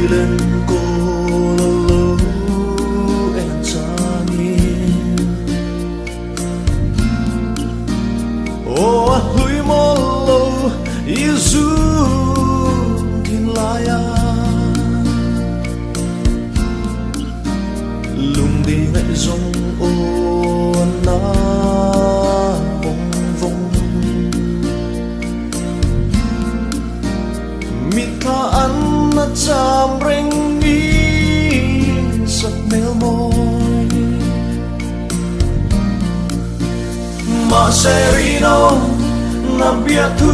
lên cô lâu em changin o hui mo lo izu kin laya lung đi ngại rong o na bông vong mi tha an na cham reng ni sắc mel môi mà serino na bia thu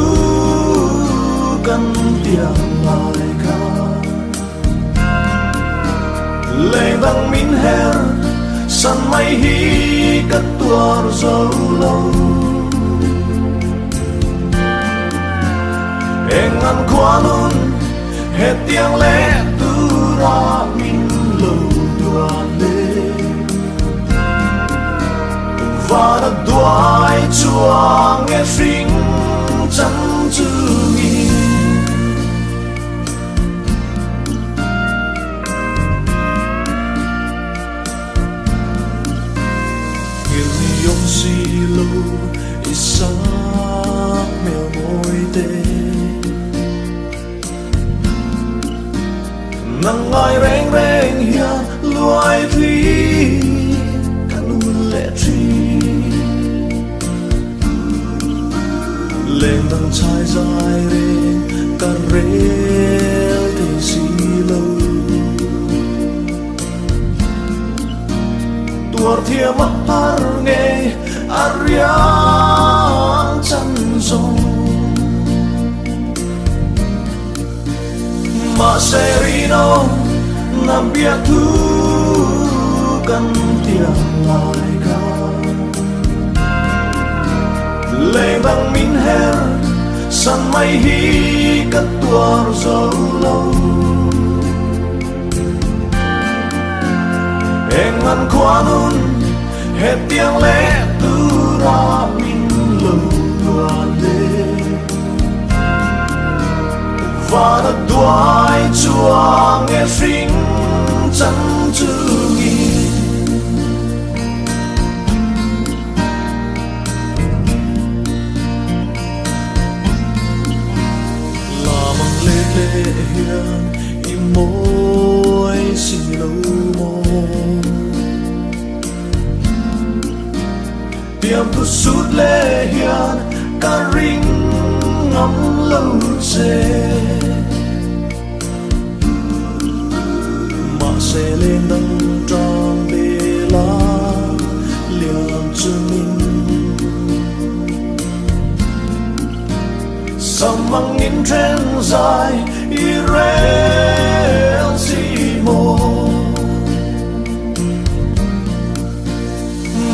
kan tiang lai ka lệ vang min her san mai hi cất tuar dấu lâu em ngăn qua luôn hết tiếng lẽ tu ra min lâu tua lên và đã đuổi chua nghe phình chân chữ nghi yong si lâu isa mèo môi tê nắng ai reng reng hiền loài thủy cả luôn lệ tri lên tầng trái dài rê cả rê thì si lâu tuar thia mất har nghe ariang chân rong mà serino nam bia thu kan tiang lai ka lệ vang min her san mai hi cất tuar dấu lâu em ngăn qua nun hết tiếng lẽ tu ra min lâu tua lên và đã đuổi chua nghe phình chân chữ nghi là mang lê lê hiền im môi xin lâu mong tiêm thu sút lê hiền cả ring ngắm lâu dê mà sẽ lên đằng tròn bê la liang cho mình sao mang in trên dài irel si mô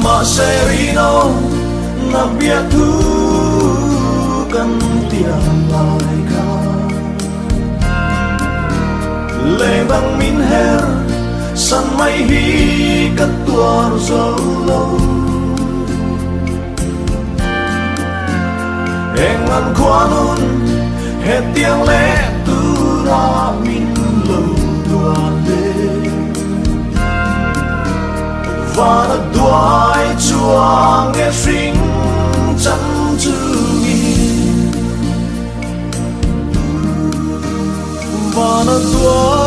mà serino na bia thu kan tiang lai ka lệ vang min her san mai hi cất tuar dấu lâu em ngăn qua luôn hết tiếng lẽ tu ra min lâu tua lên và đã đuổi chua nghe phình chân chữ nghi và đã đuổi